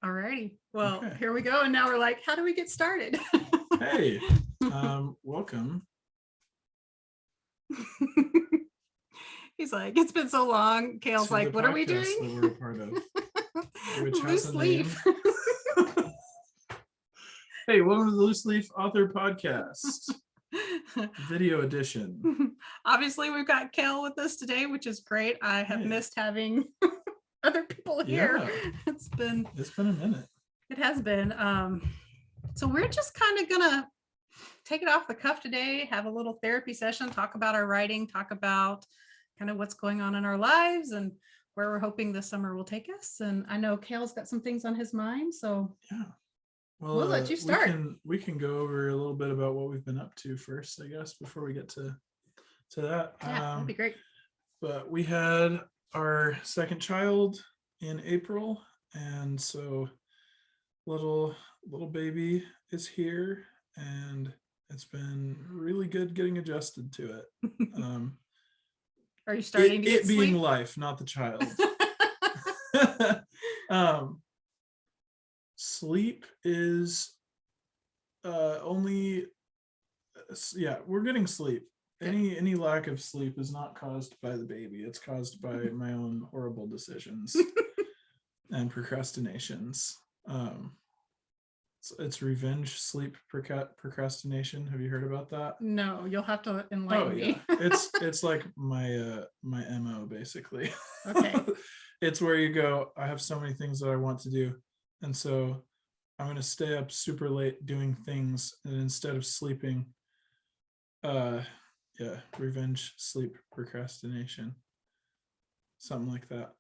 Alrighty. Well, Okay. here we go. And now we're like, how do we get started? Hey, welcome. He's like, it's been so long. Kale's to like, the what are we podcast doing? that we're a part of, which has Loose a leaf. name. Hey, welcome to the Loose Leaf Author Podcast, video edition. Obviously, we've got Kale with us today, which is great. I have missed having other people here. Yeah. It's been a minute. It has been. So we're just kind of gonna take it off the cuff today, have a little therapy session, talk about our writing, talk about kind of what's going on in our lives and where we're hoping this summer will take us. And I know Kale's got some things on his mind, so yeah. Well, we'll let you start. We can go over a little bit about what we've been up to first, I guess, before we get to that. Yeah, that'd be great. But we had our second child in April, and so little baby is here, and it's been really good getting adjusted to it. Are you starting to get it being sleep? life, not the child. Sleep is only we're getting sleep. Any lack of sleep is not caused by the baby. It's caused by my own horrible decisions and procrastinations. It's revenge sleep procrastination. Have you heard about that? No, you'll have to enlighten me. It's like my MO basically. Okay. It's where you go, I have so many things that I want to do, and so I'm going to stay up super late doing things, and instead of sleeping, revenge sleep procrastination, something like that.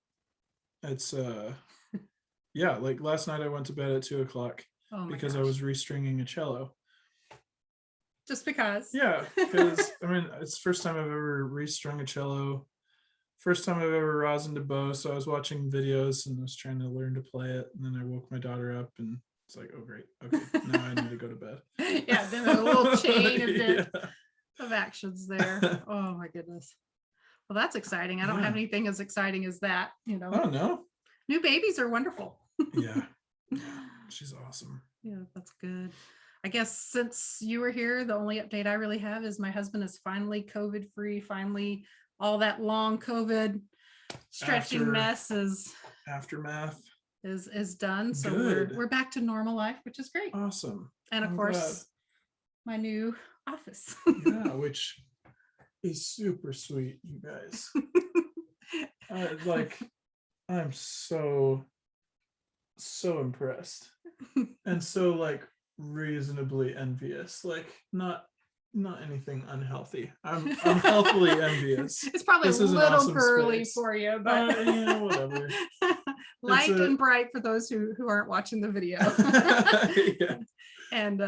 It's like last night I went to bed at 2:00 because I was restringing a cello. Just because? Yeah, because I mean, it's the first time I've ever restrung a cello. First time I've ever rosined a bow, so I was watching videos and I was trying to learn to play it, and then I woke my daughter up and it's like, oh great, okay, now I need to go to bed. Yeah, then a little chain of actions there. Oh my goodness. Well, that's exciting. I don't have anything as exciting as that, you know. Oh no. New babies are wonderful. Yeah, she's awesome. Yeah, that's good. I guess since you were here, the only update I really have is my husband is finally COVID free. Finally, all that long COVID stretching mess is aftermath is done. So good. we're back to normal life, which is great. Awesome. And of course, my new office. Yeah, which is super sweet, you guys. I'm so impressed and so like reasonably envious, like not anything unhealthy. I'm healthily envious. It's probably a little awesome early for you, but whatever. Light and bright for those who aren't watching the video. Yeah. And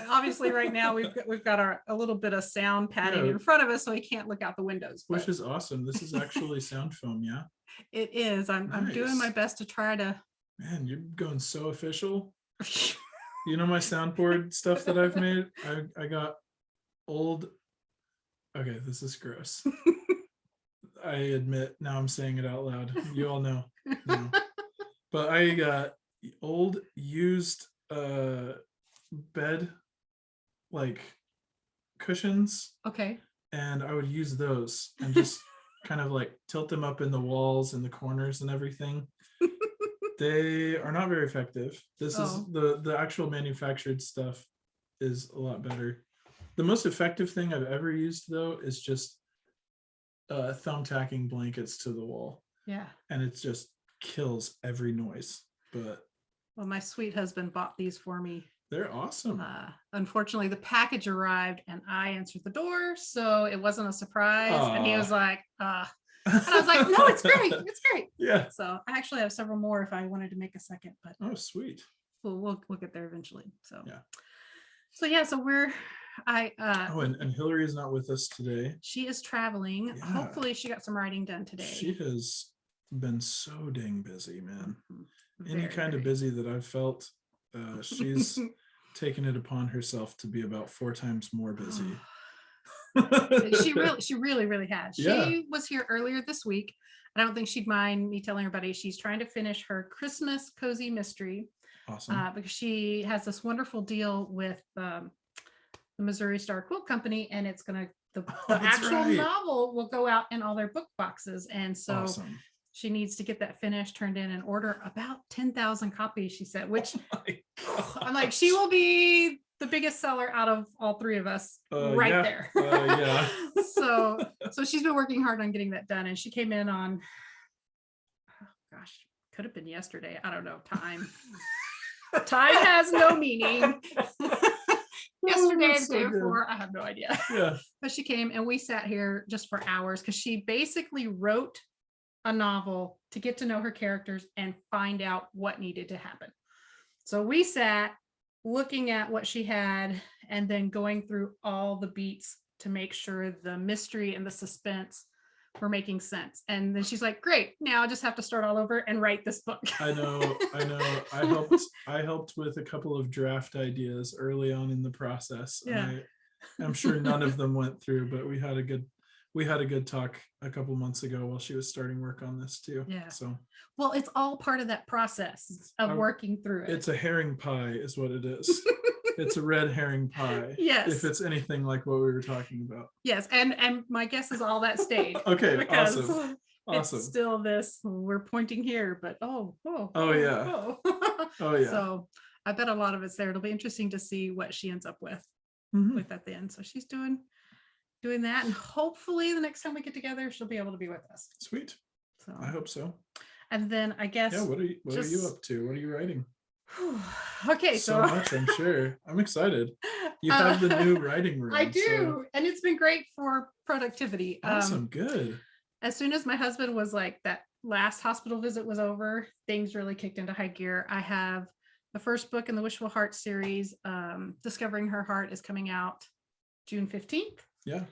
obviously right now we've got a little bit of sound padding in front of us, so we can't look out the windows. Which is awesome. This is actually sound foam, yeah? It is. I'm doing my best to try to. Man, you're going so official. You know my soundboard stuff that I've made? I got old. Okay, this is gross. I admit, now I'm saying it out loud. You all know. No. But I got old used bed like cushions. Okay. And I would use those and just kind of like tilt them up in the walls and the corners and everything. They are not very effective. This is the actual manufactured stuff is a lot better. The most effective thing I've ever used though is just thumbtacking blankets to the wall. Yeah. And it just kills every noise. But well, my sweet husband bought these for me. They're awesome. Unfortunately, the package arrived and I answered the door, so it wasn't a surprise. Aww. And he was like, and I was like, no, it's great. It's great. Yeah. So I actually have several more if I wanted to make a second, but oh, sweet. We'll get there eventually. So yeah. So we're and Hillary is not with us today. She is traveling. Yeah. Hopefully she got some writing done today. She has been so dang busy, man. Any kind of busy that I've felt. She's taken it upon herself to be about 4 times more busy. She really has. She was here earlier this week, I don't think she'd mind me telling everybody she's trying to finish her Christmas cozy mystery. Awesome. Because she has this wonderful deal with the Missouri Star Quilt Company, and it's going to, the That's actual right. novel will go out in all their book boxes. And so Awesome. she needs to get that finished, turned in, and order about 10,000 copies, she said, which I'm like, she will be the biggest seller out of all three of us right there. Yeah. So she's been working hard on getting that done. And she came in on, oh gosh, could have been yesterday. I don't know. Time has no meaning. Yesterday, the day before, I have no idea. Yeah. But she came and we sat here just for hours because she basically wrote a novel to get to know her characters and find out what needed to happen. So we sat looking at what she had and then going through all the beats to make sure the mystery and the suspense were making sense. And then she's like, great, now I just have to start all over and write this book. I know. I helped with a couple of draft ideas early on in the process. Yeah. And I'm sure none of them went through, but we had a good talk a couple months ago while she was starting work on this too. Yeah. So well, it's all part of that process of working through it. It's a herring pie is what it is. It's a red herring pie. Yes. If it's anything like what we were talking about. Yes. And my guess is all that stayed. Okay. Awesome. It's still this, we're pointing here, but yeah. Oh yeah. So I bet a lot of it's there. It'll be interesting to see what she ends up with at the end. So she's doing that, and hopefully the next time we get together she'll be able to be with us. Sweet. So I hope so. And then I guess what are you up to? What are you writing? Okay, so much, I'm sure. I'm excited. You have the new writing room. I do, and it's been great for productivity. Awesome. Good. As soon as my husband was like, that last hospital visit was over, things really kicked into high gear. I have the first book in the Wishful Heart series, Discovering Her Heart, is coming out June 15th. Yeah.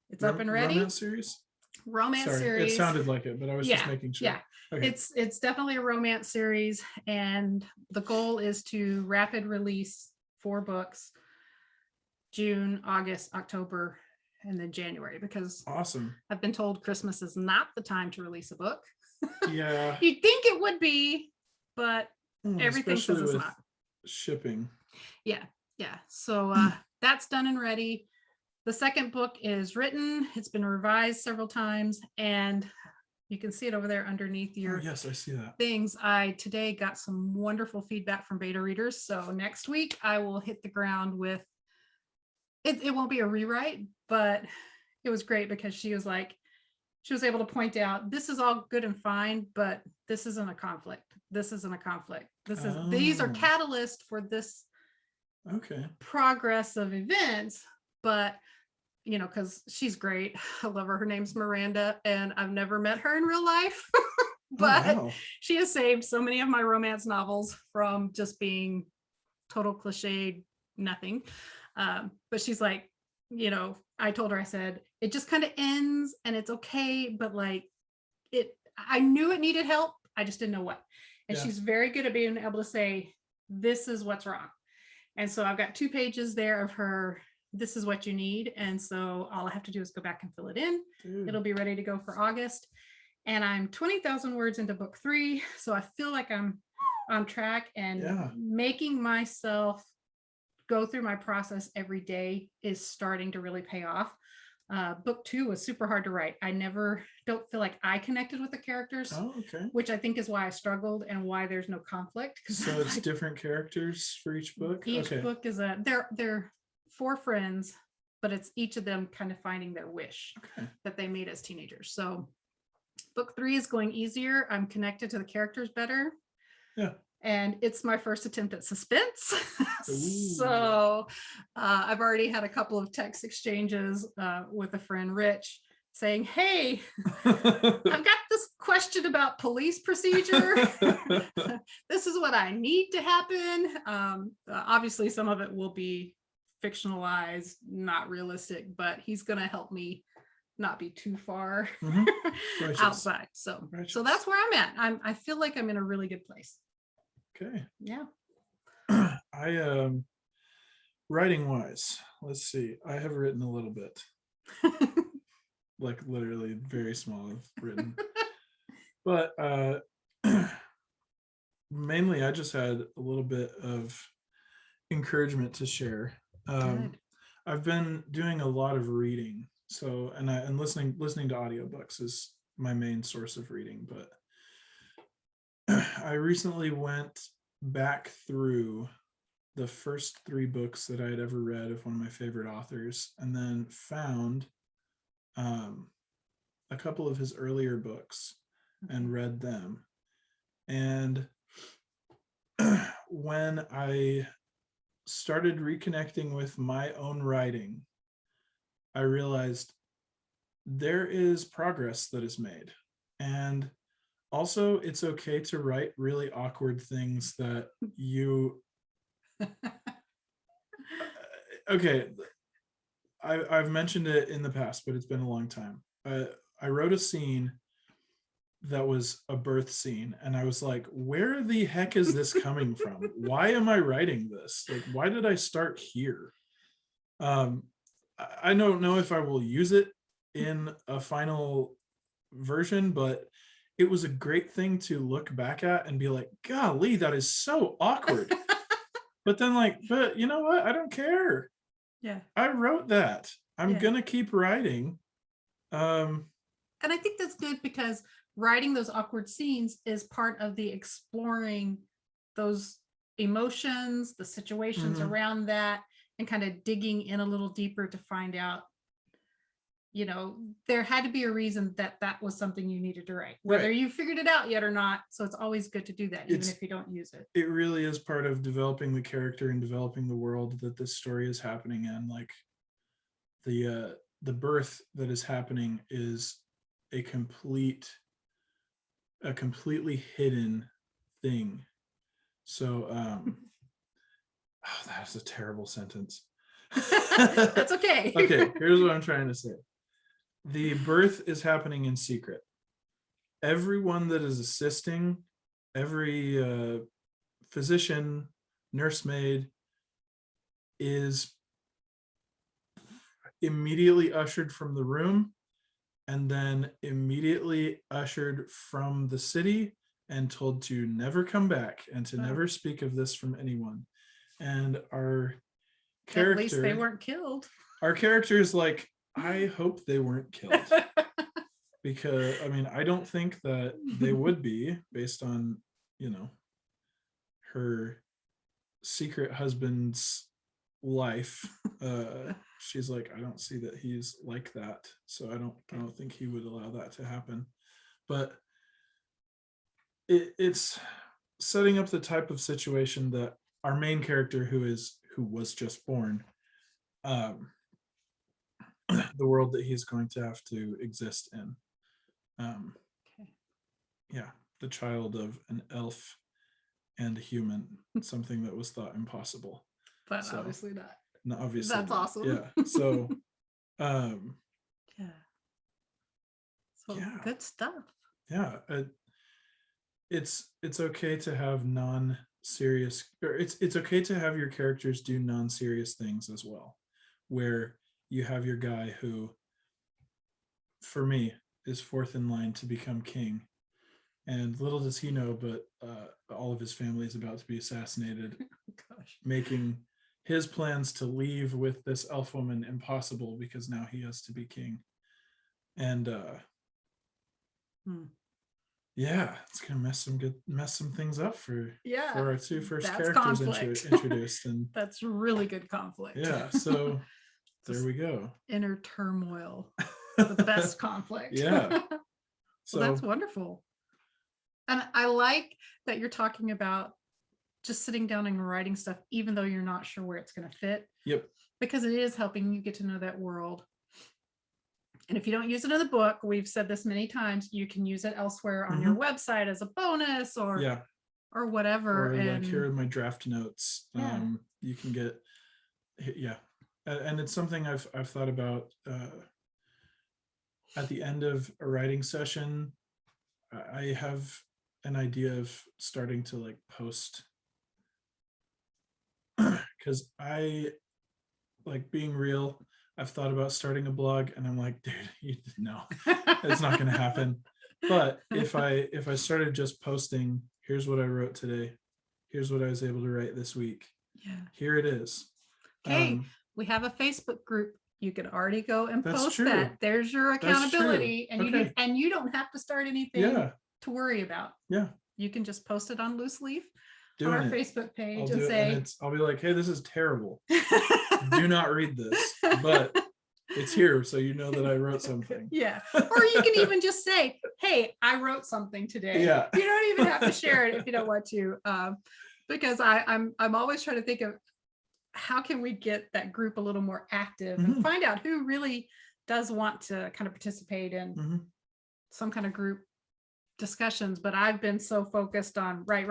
It's up and ready. Romance series? Series. It sounded like it, but I was just making sure. Yeah. Okay. It's definitely a romance series, and the goal is to rapid release 4 books, June, August, October, and then January, because awesome. I've been told Christmas is not the time to release a book. Yeah. You'd think it would be, but everything says it's not. Shipping. Yeah. So that's done and ready. The second book is written. It's been revised several times, and you can see it over there underneath your yes, I see that. things. I today got some wonderful feedback from beta readers. So next week I will hit the ground with it. It won't be a rewrite, but it was great because she was able to point out, this is all good and fine, but this isn't a conflict. This isn't a conflict. These are catalysts for this progress of events, but because she's great. I love her. Her name's Miranda, and I've never met her in real life, but she has saved so many of my romance novels from just being total cliche, nothing. But she's like, I told her, I said, it just kind of ends and it's okay, but I knew it needed help. I just didn't know what. And she's very good at being able to say, this is what's wrong. And so I've got 2 pages there of her, this is what you need. And so all I have to do is go back and fill it in. It'll be ready to go for August. And I'm 20,000 words into book 3. So I feel like I'm on track, and making myself go through my process every day is starting to really pay off. Book 2 was super hard to write. I don't feel like I connected with the characters, which I think is why I struggled and why there's no conflict. So it's different characters for each book? Each book is they're 4 friends, but it's each of them kind of finding their wish that they made as teenagers. So book 3 is going easier. I'm connected to the characters better. Yeah. And it's my first attempt at suspense. So I've already had a couple of text exchanges with a friend, Rich, saying, hey, I've got this question about police procedure. This is what I need to happen. Obviously, some of it will be fictionalized, not realistic, but he's going to help me not be too far outside. So that's where I'm at. I feel like I'm in a really good place. Okay. Yeah. I writing wise, let's see. I have written a little bit. Like literally very small. I've written. But mainly I just had a little bit of encouragement to share. um, Good. I've been doing a lot of reading, so and listening to audiobooks is my main source of reading. But I recently went back through the first three books that I had ever read of one of my favorite authors, and then found um, a couple of his earlier books and read them. And when I started reconnecting with my own writing, I realized there is progress that is made. And also, it's okay to write really awkward things that you. Okay, I've mentioned it in the past, but it's been a long time. I wrote a scene that was a birth scene, and I was like, where the heck is this coming from? Why am I writing this? Like, why did I start here? I don't know if I will use it in a final version, but it was a great thing to look back at and be like, golly, that is so awkward. But then, like, but you know what? I don't care. Yeah. I wrote that. I'm gonna keep writing. And I think that's good because writing those awkward scenes is part of the exploring those emotions, the situations Mhm. around that, and kind of digging in a little deeper to find out, there had to be a reason that that was something you needed to write, whether Right. you figured it out yet or not. So it's always good to do that, even It's if you don't use it. it really is part of developing the character and developing the world that this story is happening in. Like the birth that is happening is a completely hidden thing. So oh, that's a terrible sentence. That's okay. Okay, here's what I'm trying to say. The birth is happening in secret. Everyone that is assisting, every physician, nursemaid, is immediately ushered from the room and then immediately ushered from the city and told to never come back and to never speak of this from anyone. And At least they weren't killed. Our character is like, I hope they weren't killed. Because I mean, I don't think that they would be, based on, her secret husband's life. She's like, I don't see that he's like that, so I don't think he would allow that to happen. But it's setting up the type of situation that our main character, who was just born, the world that he's going to have to exist in. Yeah, the child of an elf and a human, something that was thought impossible, but so, obviously not. No, obviously that's not. awesome. Yeah. So yeah. So yeah, good stuff. Yeah. It's okay to have non-serious, or it's okay to have your characters do non-serious things as well, where you have your guy who, for me, is fourth in line to become king, and little does he know, but all of his family is about to be assassinated. Gosh. Making his plans to leave with this elf woman impossible because now he has to be king. And yeah, it's gonna mess some things up for our two first characters introduced. And that's really good conflict. Yeah, so there we go. Inner turmoil. The best conflict. Yeah. So that's wonderful. And I like that you're talking about just sitting down and writing stuff, even though you're not sure where it's going to fit. Yep. Because it is helping you get to know that world. And if you don't use it in the book, we've said this many times, you can use it elsewhere on your website as a bonus or whatever. Or like, here are my draft notes. You can get, and it's something I've thought about. At the end of a writing session, I have an idea of starting to like post, because I like being real. I've thought about starting a blog, and I'm like, dude, no, it's not going to happen. But if I started just posting, here's what I wrote today, here's what I was able to write this week, Yeah. here it is. Okay, we have a Facebook group. You can already go and That's post true. that. There's your That's true. accountability, and Okay. you don't have to start anything Yeah. to worry about. Yeah. You can just post it on Loose Leaf Doing on our it. Facebook page I'll and do it, say, and I'll be like, hey, this is terrible. Do not read this, but it's here, so you know that I wrote something. Yeah. Or you can even just say, hey, I wrote something today. Yeah. You don't even have to share it if you don't want to. Because I'm always trying to think of how can we get that group a little more active and find out who really does want to kind of participate in some kind of group discussions. But I've been so focused on right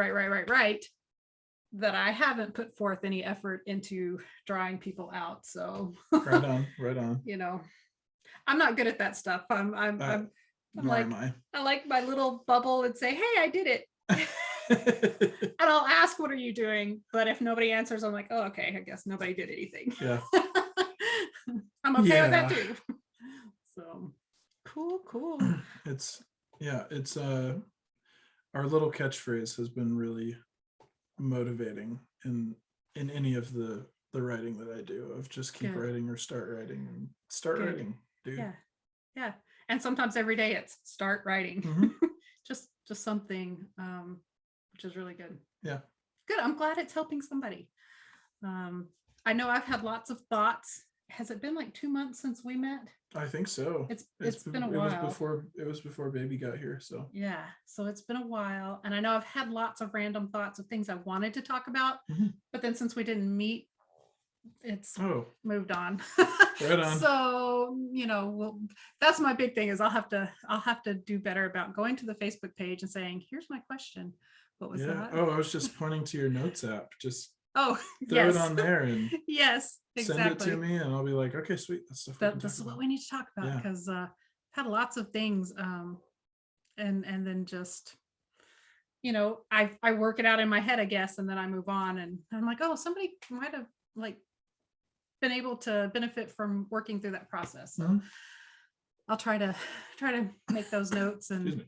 that I haven't put forth any effort into drawing people out. So right on. You know, I'm not good at that stuff. I'm like, I like my little bubble and say, hey, I did it. And I'll ask, what are you doing? But if nobody answers, I'm like, oh, okay, I guess nobody did anything. Yeah. I'm okay with that too. So cool. It's our little catchphrase has been really motivating in any of the writing that I do, of just keep writing or start writing and start writing, dude. Yeah. And sometimes every day it's start writing. just something which is really good. Yeah. Good. I'm glad it's helping somebody. I know I've had lots of thoughts. Has it been like 2 months since we met? I think so. It's been a while. It was before baby got here. So yeah. So it's been a while. And I know I've had lots of random thoughts of things I wanted to talk about, but then since we didn't meet, it's moved on. Right on. So, that's my big thing is I'll have to do better about going to the Facebook page and saying, here's my question. What was that? Oh, I was just pointing to your notes app. Just throw yes. it on there and yes, exactly. Send it to me and I'll be like, okay, sweet. That's stuff. This is what we need to talk about because I've had lots of things and then just I work it out in my head, I guess, and then I move on and I'm like, oh, somebody might have like been able to benefit from working through that process. So I'll try to make those notes and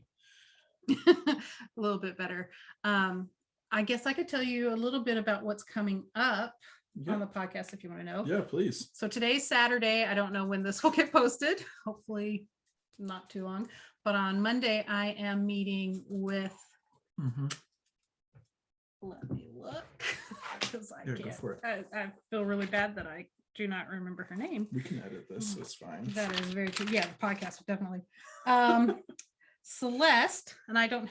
a little bit better. I guess I could tell you a little bit about what's coming up on the podcast if you want to know. Yeah, please. So today's Saturday. I don't know when this will get posted. Hopefully not too long. But on Monday, I am meeting with let me look because I can't. Go for it. I feel really bad that I do not remember her name. We can edit this. It's fine. That is very true. Yeah, the podcast definitely. Celeste, and I don't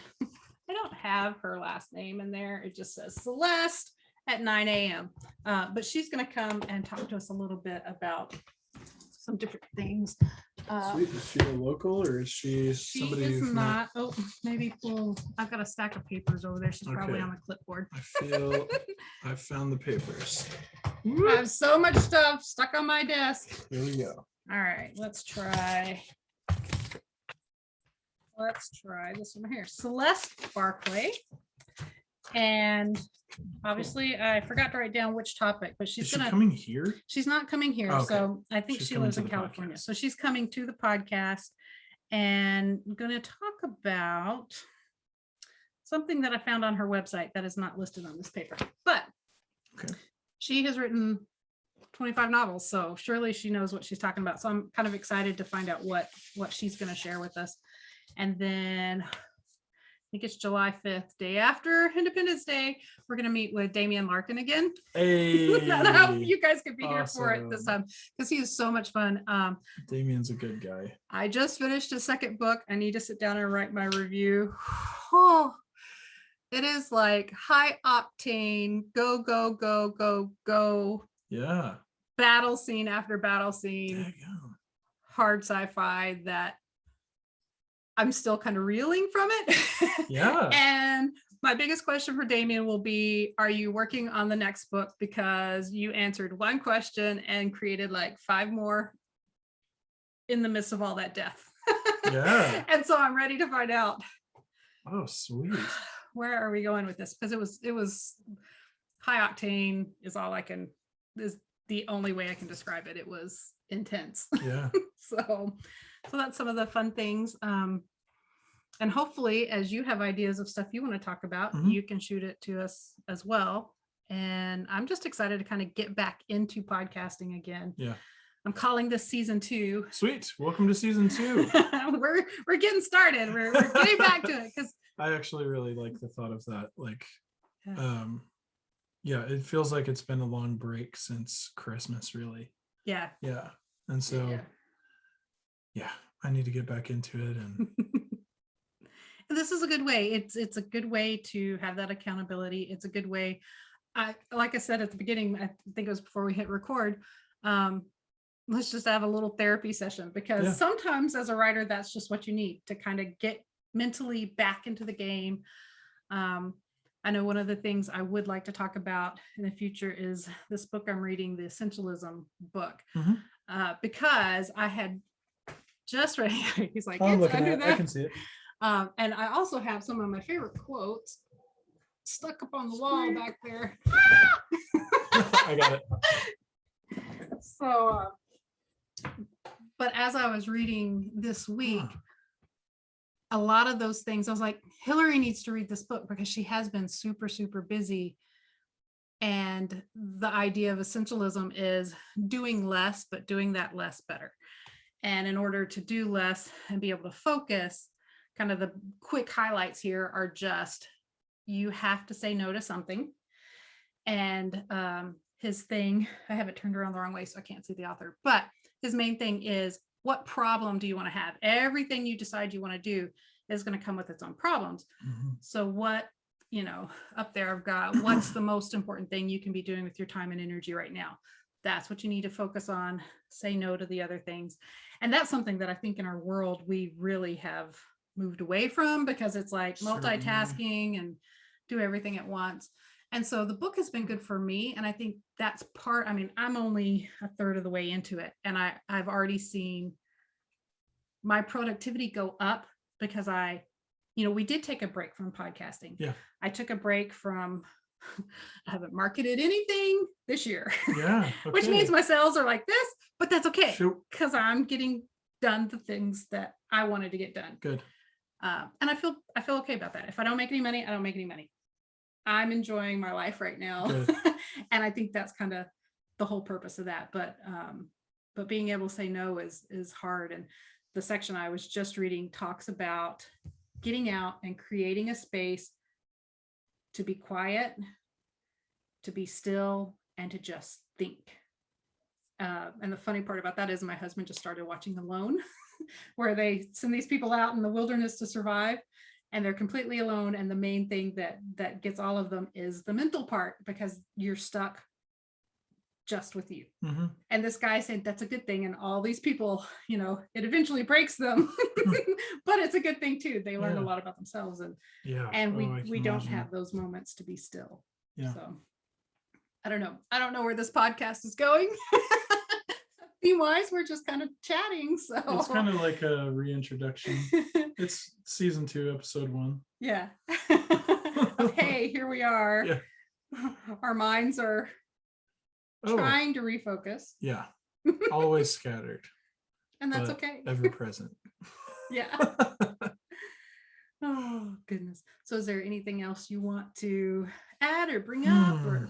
have her last name in there. It just says Celeste at 9 a.m. But she's going to come and talk to us a little bit about some different things. Sweet. Is she a local or is she somebody? She is not. Oh, maybe I've got a stack of papers over there. She's probably on the clipboard. I feel I found the papers. I have so much stuff stuck on my desk. Here we go. All right, let's try this one here. Celeste Barclay. And obviously I forgot to write down which topic, but she's coming here. She's not coming here. Okay. So I think she lives in California. Podcast. So she's coming to the podcast and going to talk about something that I found on her website that is not listed on this paper, but she has written 25 novels. So surely she knows what she's talking about. So I'm kind of excited to find out what she's going to share with us. And then I think it's July 5th, day after Independence Day, we're going to meet with Damian Larkin again. Hey, I hope you guys could be here for it this time because he is so much fun. Damian's a good guy. I just finished a second book. I need to sit down and write my review. Oh, it is like high octane, go. Yeah. Battle scene after battle scene. Hard sci-fi that I'm still kind of reeling from it. Yeah. And my biggest question for Damian will be, are you working on the next book? Because you answered one question and created like 5 more in the midst of all that death. Yeah. And so I'm ready to find out. Oh, sweet. Where are we going with this? Because it was high octane is the only way I can describe it. It was intense. Yeah. So that's some of the fun things. And hopefully, as you have ideas of stuff you want to talk about, Mhm. you can shoot it to us as well. And I'm just excited to kind of get back into podcasting again. Yeah. I'm calling this season 2. Sweet. Welcome to season 2. we're getting started. We're getting back to it because I actually really like the thought of that. Like, yeah. yeah, it feels like it's been a long break since Christmas, really. Yeah. Yeah. And so, yeah, I need to get back into it. And And this is a good way. It's a good way to have that accountability. It's a good way. Like I said at the beginning, I think it was before we hit record. Let's just have a little therapy session because sometimes as a writer, that's just what you need to kind of get mentally back into the game. I know one of the things I would like to talk about in the future is this book I'm reading, the Essentialism book, because I had just read. He's like, I'm it's looking under at it. that. I can see it. And I also have some of my favorite quotes stuck up on the wall back there. I got it. So, but as I was reading this week, a lot of those things, I was like, Hillary needs to read this book because she has been super, super busy. And the idea of essentialism is doing less, but doing that less better. And in order to do less and be able to focus, kind of the quick highlights here are just, you have to say no to something. And his thing, I have it turned around the wrong way, so I can't see the author, but his main thing is, what problem do you want to have? Everything you decide you want to do is going to come with its own problems. So what, up there I've got, what's the most important thing you can be doing with your time and energy right now? That's what you need to focus on. Say no to the other things. And that's something that I think in our world, we really have moved away from, because it's like multitasking and do everything at once. And so the book has been good for me. And I think that's part, I'm only a third of the way into it. And I've already seen my productivity go up because we did take a break from podcasting. Yeah. I took a break from, I haven't marketed anything this year. Yeah. Okay. Which means my sales are like this, but that's okay. Because Shoot. I'm getting done the things that I wanted to get done. Good. And I feel okay about that. If I don't make any money, I don't make any money. I'm enjoying my life right now. And I think that's kind of the whole purpose of that. But being able to say no is hard. And the section I was just reading talks about getting out and creating a space to be quiet, to be still, and to just think. And the funny part about that is my husband just started watching Alone, where they send these people out in the wilderness to survive, and they're completely alone. And the main thing that gets all of them is the mental part, because you're stuck just with you. And this guy said that's a good thing. And all these people, it eventually breaks them, but it's a good thing too. They learn a lot about themselves, and we don't have those moments to be still. So I don't know where this podcast is going. Theme wise, we're just kind of chatting. So it's kind of like a reintroduction. It's season 2, episode 1. Yeah. Hey, here we are. Yeah. Our minds are trying to refocus. Yeah. Always scattered. And that's okay. Ever present. Yeah. Oh, goodness. So is there anything else you want to add or bring up? Or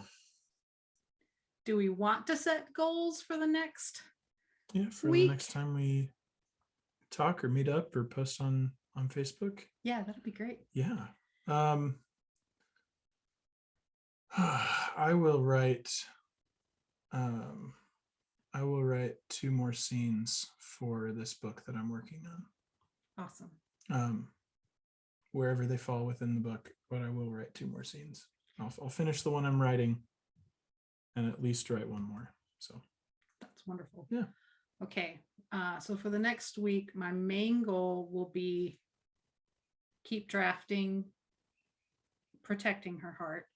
do we want to set goals for the next week? The next time we talk or meet up or post on Facebook? Yeah, that'd be great. Yeah. I will write 2 more scenes for this book that I'm working on. Awesome. Wherever they fall within the book, but I will write 2 more scenes. I'll finish the one I'm writing and at least write 1 more. So that's wonderful. Yeah. Okay. So for the next week, my main goal will be keep drafting, protecting her heart,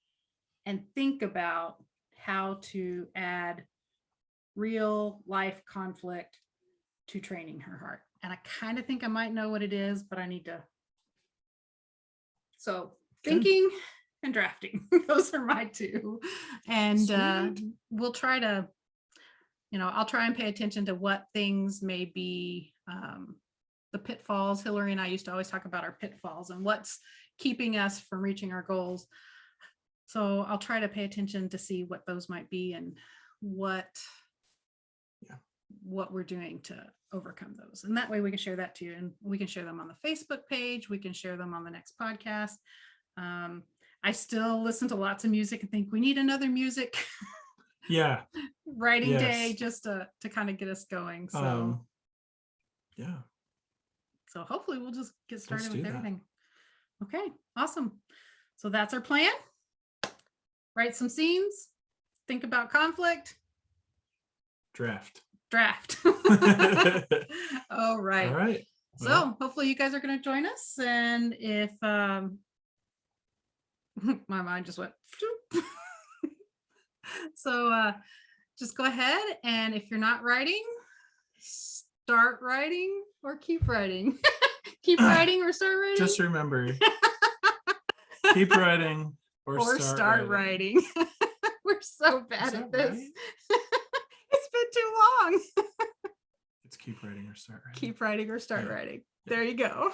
and think about how to add real life conflict to training her heart. And I kind of think I might know what it is, but I need to. So thinking and drafting, those are my 2. And we'll try to, I'll try and pay attention to what things may be the pitfalls. Hillary and I used to always talk about our pitfalls and what's keeping us from reaching our goals. So I'll try to pay attention to see what those might be and what we're doing to overcome those. And that way we can share that too. And we can share them on the Facebook page. We can share them on the next podcast. I still listen to lots of music and think we need another music writing day just to kind of get us going. So so hopefully we'll just get started with everything. Okay, awesome. So that's our plan. Write some scenes, think about conflict, draft. All right. All right. So hopefully you guys are going to join us. And if my mind just went. So just go ahead. And if you're not writing, start writing or keep writing. Keep writing or start writing. Just remember, keep writing or start writing. We're so bad at this. Right? It's been too long. It's keep writing or start writing. Keep writing or start writing. There you go.